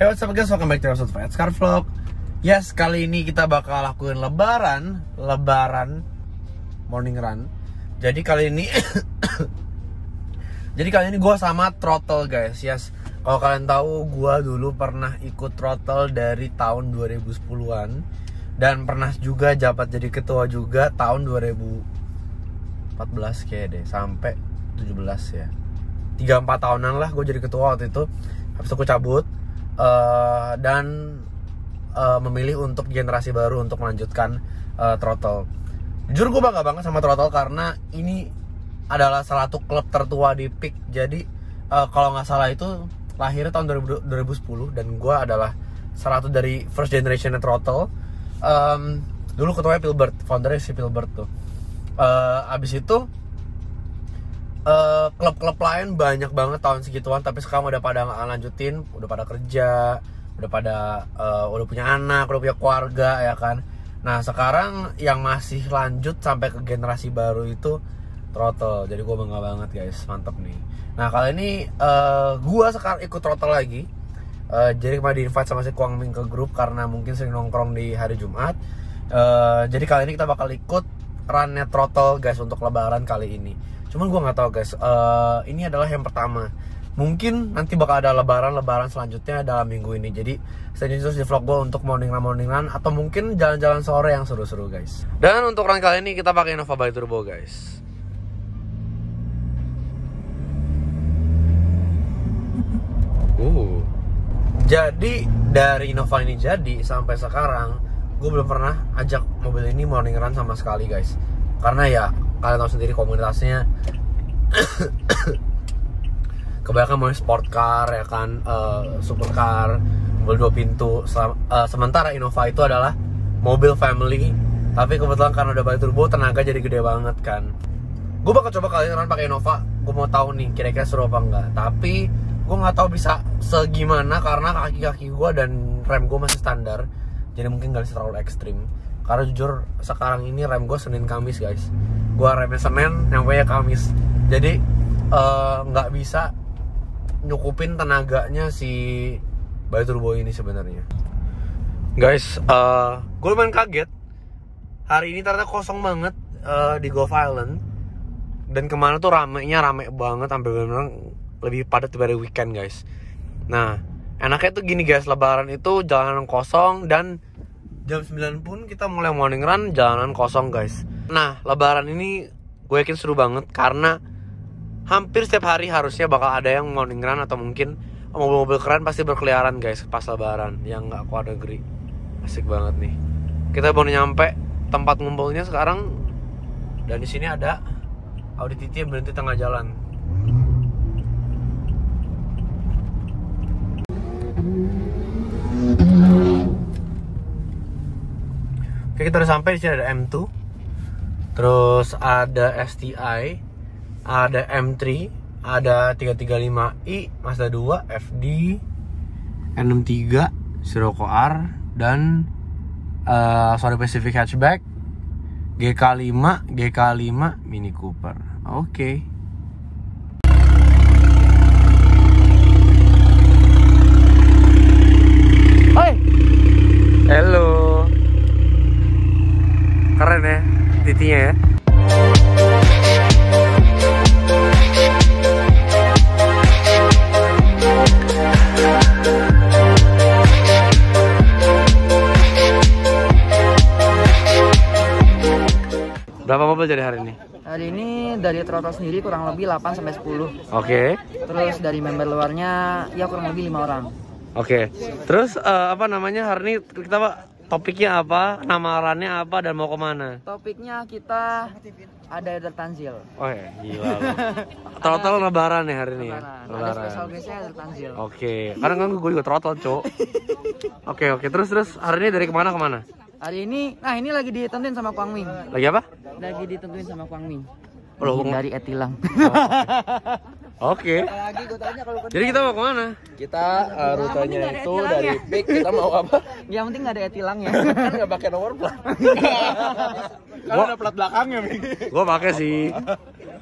Hey, what's up guys, welcome back to episode Fat Scar Vlog. Yes, kali ini kita bakal lakuin lebaran morning run. Jadi kali ini gue sama Throttle guys. Yes, kalau kalian tahu gue dulu pernah ikut Throttle dari tahun 2010-an dan pernah juga jabat jadi ketua juga tahun 2014 kayak deh, sampai 17 ya. 3-4 tahunan lah gue jadi ketua waktu itu. Habis itu gue cabut dan memilih untuk generasi baru untuk melanjutkan Throttle. Jujur gue bangga banget sama Throttle karena ini adalah salah satu klub tertua di PIK. Jadi kalau nggak salah itu lahirnya tahun 2010 dan gue adalah salah satu dari first generation Throttle. Dulu ketuanya Pilbert, foundernya si Pilbert tuh. Abis itu klub-klub lain banyak banget tahun segituan, tapi sekarang udah pada nggak lanjutin, udah pada kerja, udah punya anak, udah punya keluarga ya kan. Nah sekarang yang masih lanjut sampai ke generasi baru itu Throttle. Jadi gue bangga banget guys, mantep nih. Nah kali ini gue sekarang ikut Throttle lagi. Jadi kemarin di-invite sama si Kwang Ming ke grup karena mungkin sering nongkrong di hari Jumat. Jadi kali ini kita bakal ikut run-nya Throttle guys untuk lebaran kali ini. Cuman gue nggak tahu guys, ini adalah yang pertama. Mungkin nanti bakal ada lebaran selanjutnya dalam minggu ini. Jadi stay tune terus di vlog gue untuk morning run atau mungkin jalan-jalan sore yang seru-seru guys. Dan untuk run kali ini kita pakai Innova by Turbo guys. Jadi dari Innova ini jadi sampai sekarang gue belum pernah ajak mobil ini morning run sama sekali guys. Karena ya kalian tahu sendiri komunitasnya kebanyakan mau sport car ya kan, supercar, mobil 2 pintu. Sementara Innova itu adalah mobil family. Tapi kebetulan karena udah banyak turbo, tenaga jadi gede banget kan. Gue bakal coba kali ini pakai Innova. Gue mau tahu nih kira-kira seru apa enggak. Tapi gue nggak tahu bisa segimana karena kaki gue dan rem gue masih standar. Jadi mungkin gak bisa terlalu ekstrim. Karena jujur sekarang ini rem gue Senin Kamis guys. Gue remnya Senin, nyampenya Kamis. Jadi nggak bisa nyukupin tenaganya si Bayi Turbo ini sebenarnya. Guys, gue lumayan kaget. Hari ini ternyata kosong banget di Gulf Island. Dan kemana tuh rame banget, sampai benar-benar lebih padat daripada weekend guys. Nah, enaknya tuh gini guys, lebaran itu jalanan kosong dan jam 9 pun kita mulai morning run, jalanan kosong guys. Nah lebaran ini gue yakin seru banget karena hampir setiap hari harusnya bakal ada yang morning run atau mungkin mobil-mobil keren pasti berkeliaran guys pas lebaran yang nggak keluar negeri. Asik banget nih. Kita baru nyampe tempat ngumpulnya sekarang dan di sini ada Audi TT yang berhenti tengah jalan. Oke, kita udah sampai. Di sini ada M2, terus ada STI, ada M3, ada 335i, Mazda 2, FD, N63, Sirocco R, dan Sorry Pacific Hatchback, GK5 Mini Cooper. Oke. Hai. Hello. Keren ya titinya ya. Berapa mobil jadi hari ini? Hari ini dari Throttle sendiri kurang lebih 8-10. Oke. Terus dari member luarnya ya kurang lebih 5 orang. Oke. Terus apa namanya hari ini kita Pak? Topiknya apa, nama runnya apa, dan mau kemana? Topiknya kita ada Eder Tanzil. Oh ya, gila. Throttle lebaran ya hari ini ya? Lebaran. Ada special guestnya Eder Tanzil. Oke, karena kan gue juga Throttle, Cok. Oke. Terus hari ini dari kemana? Hari ini, nah ini lagi ditentuin sama Kwang Ming. Lagi apa? Lagi ditentuin sama Kwang Ming. Oh, dari Etilang. Oke. Jadi kita mau kemana? Kita rutenya itu dari PIK, kita mau apa? Yang penting nggak ada etilang ya. Kan nggak pakai nomor plat. Kalau ada plat belakangnya, Mi. Gue pakai sih.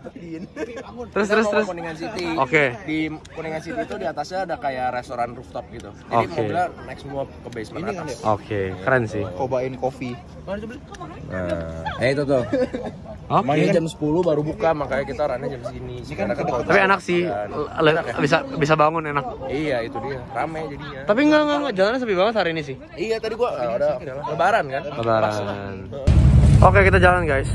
Terus Kita mau ke Kuningan City. Oke. Di Kuningan City itu di atasnya ada kayak restoran rooftop gitu. Jadi Oke. mobilnya naik semua ke basement atas. Oke, keren sih. Cobain kopi. Nah, itu tuh. Oke. Jam 10 baru buka, makanya kita runnya jam segini. Karena kan Tapi enak sih, bisa bangun enak. Iya, itu dia. Rame jadinya. Tapi enggak, jalannya sepi banget hari ini sih. Iya, tadi gua ada lebaran kan? Lebaran. Oke, kita jalan guys.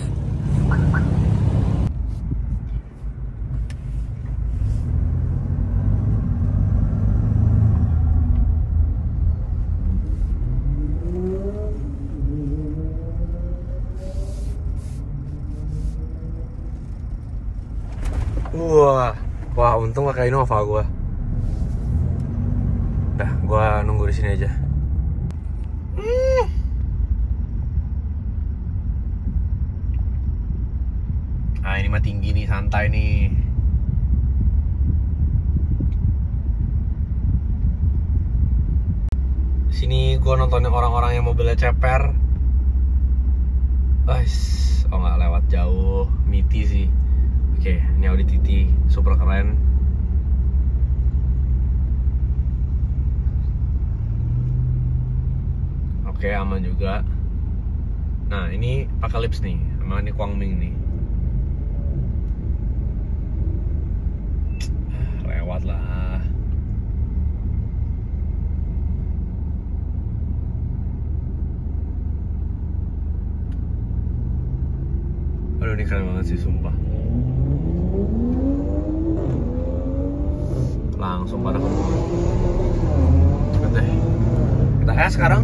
Wah, untung pakai Innova gua. Dah, gua nunggu di sini aja. Ah, ini mah tinggi nih, santai nih. Sini gua nontonin orang-orang yang mobilnya ceper. Oh nggak lewat jauh, miti sih. Oke, ini Audi TT, super keren. Oke, aman juga. Nah, ini Apocalypse nih, sama ini Kwangming nih. Lewat lah. Aduh, ini keren banget sih, sumpah. Langsung pada kebun. Cepet deh. Kita sekarang.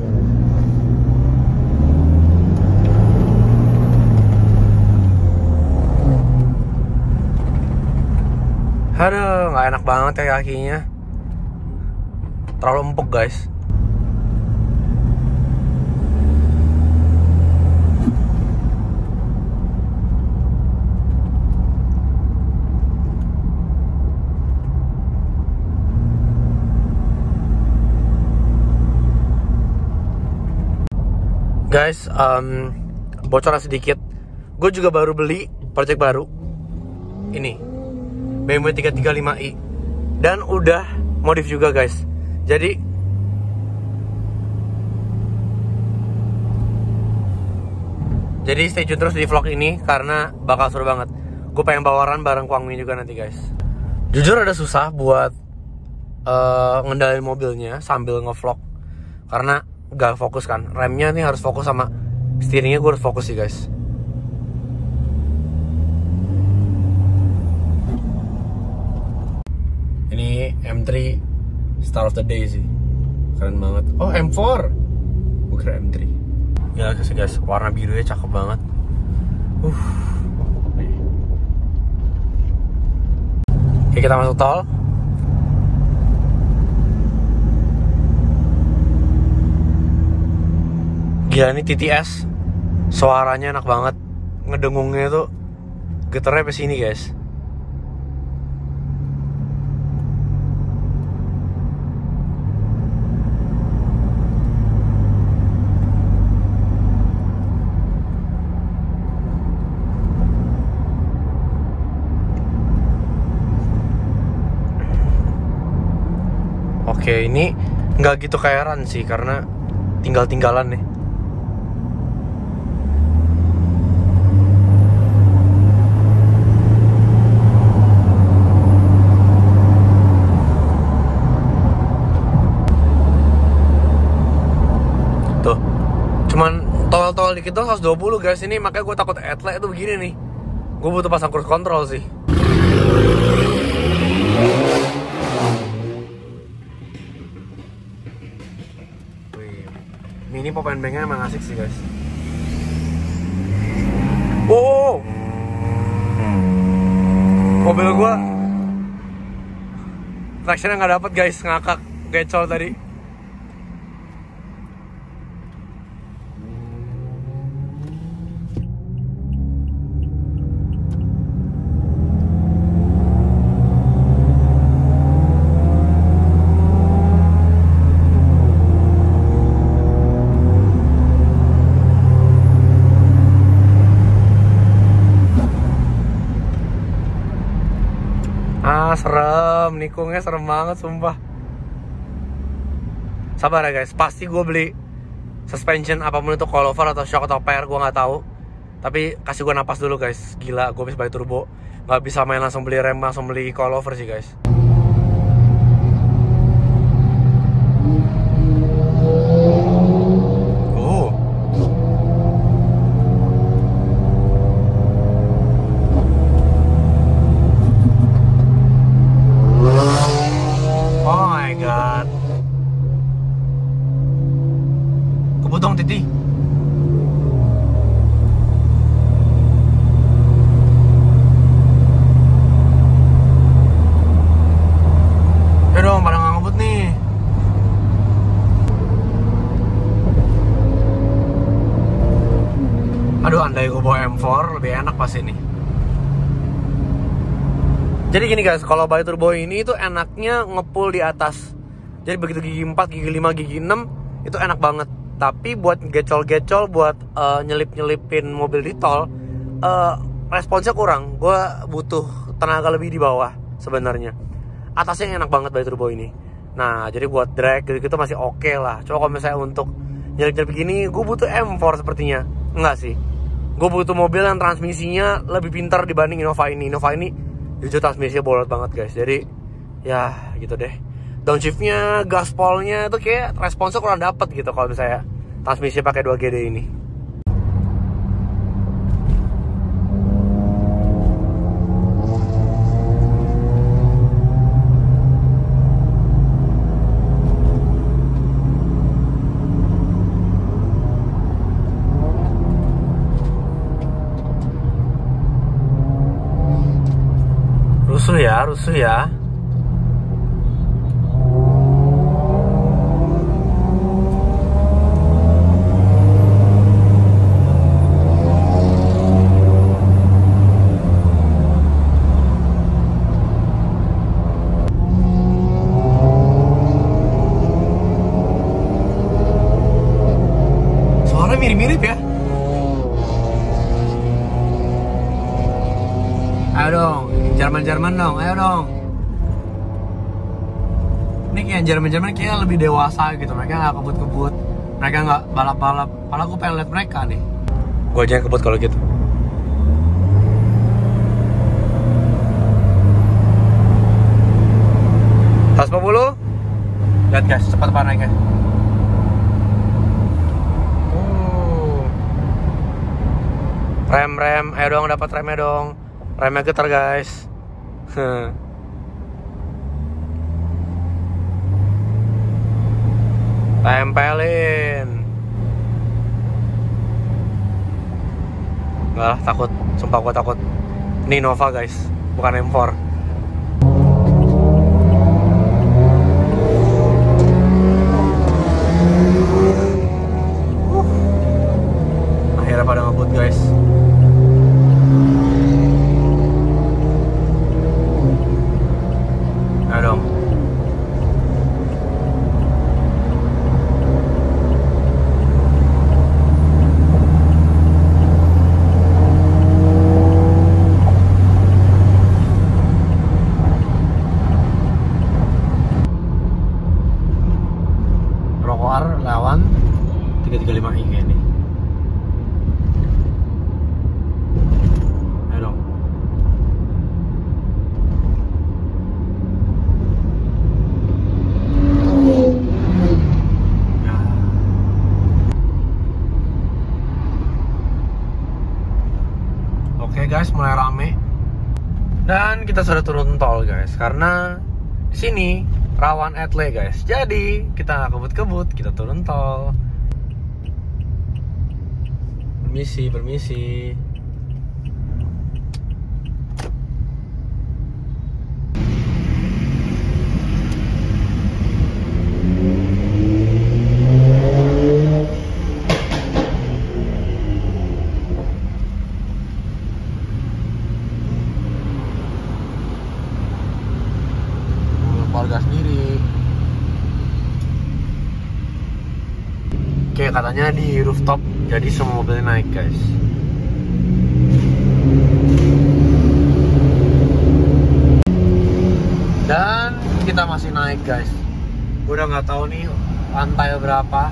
Aduh, nggak enak banget ya kakinya. Terlalu empuk guys. Guys, bocoran sedikit. Gue juga baru beli project baru. Ini BMW 335i. Dan udah modif juga guys. Jadi stay tune terus di vlog ini karena bakal seru banget. Gue pengen bawaran bareng Kwangming juga nanti guys. Jujur ada susah buat ngendalin mobilnya sambil ngevlog karena gak fokus kan. Remnya nih harus fokus sama steeringnya, gue harus fokus sih guys. Ini M3 Star of the Day sih, keren banget. Oh, M4, gue kira M3. Ya guys, warna birunya cakep banget. Oke, kita masuk tol. Gila, ini TTS suaranya enak banget. Ngedengungnya tuh getarnya sampai sini guys. Oke, ini nggak gitu kayak Ran sih karena tinggal-tinggalan nih. Tuh, cuman tol-tol dikit tuh 120 guys. Ini makanya gue takut etle itu begini nih. Gue butuh pasang cruise control sih. Mini pop and bang-nya emang asik sih guys. Wow, mobil gua tractionnya nggak dapet guys, ngakak gecol tadi. serem, nikungnya serem banget sumpah. Sabar ya guys, pasti gue beli suspension apapun itu, coilover atau shock atau pair, gue nggak tahu. Tapi kasih gue napas dulu guys, gila gue habis balik turbo, nggak bisa main langsung beli rem, langsung beli coilover sih guys. Kebutong Titi. Ya dong, pada nggak ngebut nih. Aduh, andai gue bawa M4 lebih enak pas ini. Jadi gini guys, kalau Bali Turbo ini itu enaknya ngepull di atas. Jadi begitu gigi 4, gigi 5, gigi 6 itu enak banget. Tapi buat gecol-gecol, buat nyelip-nyelipin mobil di tol, responsnya kurang. Gue butuh tenaga lebih di bawah sebenarnya. Atasnya enak banget Bali Turbo ini. Nah, jadi buat drag gitu masih oke lah. Coba kalau misalnya untuk nyelip-nyelip gini, gue butuh M4 sepertinya. Enggak sih. Gue butuh mobil yang transmisinya lebih pintar dibanding Innova ini. Innova ini jujur transmisinya bolot banget guys. Jadi ya gitu deh. Downshiftnya, gaspolnya itu kayak responsnya kurang dapet gitu kalau misalnya transmisi pakai 2GD ini. Rusuh ya. Mirip-mirip ya. Ayo dong, Jerman dong, ayo dong. Ini kayak Jerman kayak lebih dewasa gitu. Mereka nggak kebut-kebut, mereka nggak balap-balap. Malah gue pengen lihat mereka nih. Gue aja yang kebut kalau gitu. Tas 40. Lihat guys, cepat apa naiknya. Rem, ayo dong dapat remnya dong. Remnya getar guys. Tempelin. Enggak lah, takut. Sumpah gue takut. Ini Innova guys, bukan M4. Akhirnya pada ngebut guys. Ayo dong. Rokoar lawan 335i ini. Ayo dong. Oke guys, mulai rame. Dan kita sudah turun tol guys, karena di sini rawan etle guys. Jadi kita nggak kebut-kebut, kita turun tol. Permisi. Keluarga sendiri. Oke, katanya di rooftop jadi semua mobilnya naik guys. Dan kita masih naik guys. Udah nggak tahu nih lantai berapa.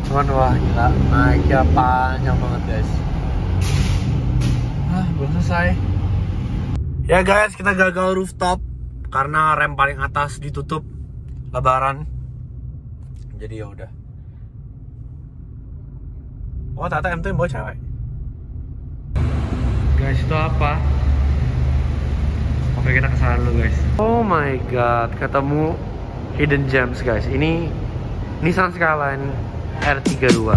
Cuman wah gila, naiknya panjang banget guys. Belum selesai. Ya guys, kita gagal rooftop karena rem paling atas ditutup lebaran. Jadi ya udah. Oh ternyata M2 yang bawa cewek. Guys, itu apa? Oke, kita kesana dulu guys. Oh my god, ketemu hidden gems guys. Ini Nissan Skyline R32.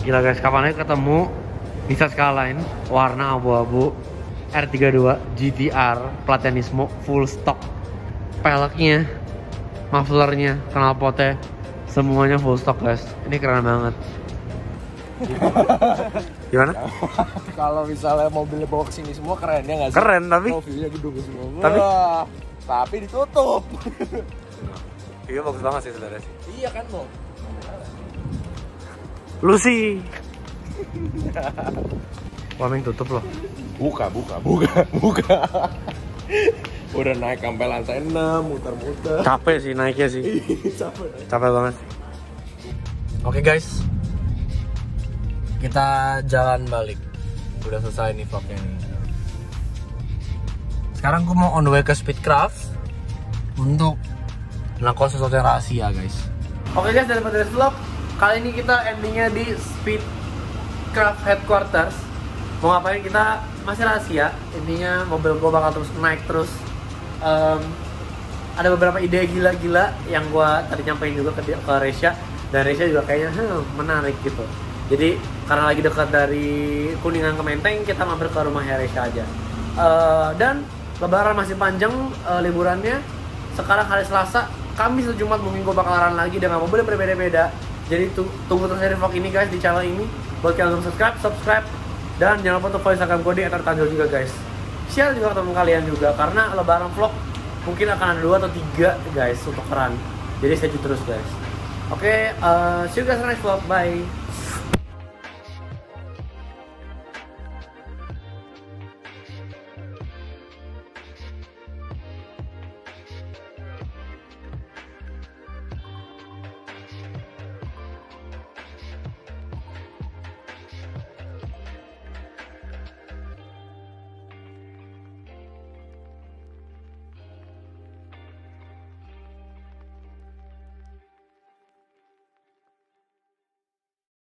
Gila guys, kapan lagi ketemu Nissan Skyline warna abu-abu R32 GTR Platinismo full stock. Peleknya, mufflernya, knalpotnya, semuanya full stock guys. Ini keren banget. Gimana? Kalau misalnya mobilnya bawa kesini semua keren ya nggak sih? Keren tapi. Mobilnya gedung semua. Tapi- Wah, tapi ditutup. Iya bagus banget sih sebenarnya sih. Iya kan lo? Lu sih. Warming tutup loh. Buka. Udah naik sampai lantai 6, muter-muter. Capek sih naiknya sih. Capek banget. Oke guys, kita jalan balik. Udah selesai nih vlognya nih. Sekarang gue mau on the way ke Speedcraft untuk melakukan sesuatu yang rahasia guys. Oke guys, daripada vlog kali ini kita endingnya di Speedcraft Headquarters. Mau ngapain kita masih rahasia. Intinya mobil gue bakal terus naik terus. Ada beberapa ide gila-gila yang gue tadi nyampein juga ke Resya. Dan Resya juga kayaknya menarik gitu. Jadi karena lagi dekat dari Kuningan ke Menteng, kita mampir ke rumahnya Resya aja. Dan lebaran masih panjang liburannya. Sekarang hari Selasa, Kamis atau Jumat mungkin gue bakalan lagi dengan mobil berbeda-beda. Jadi tunggu terus dari vlog ini guys di channel ini. Buat kalian belum subscribe. Dan jangan lupa untuk follow Instagram gue di @tanjol juga guys. Share juga ke teman kalian juga karena lebaran vlog mungkin akan ada 2 atau 3 guys untuk keran. Jadi stay tune terus guys. Oke, see you guys next vlog. Bye.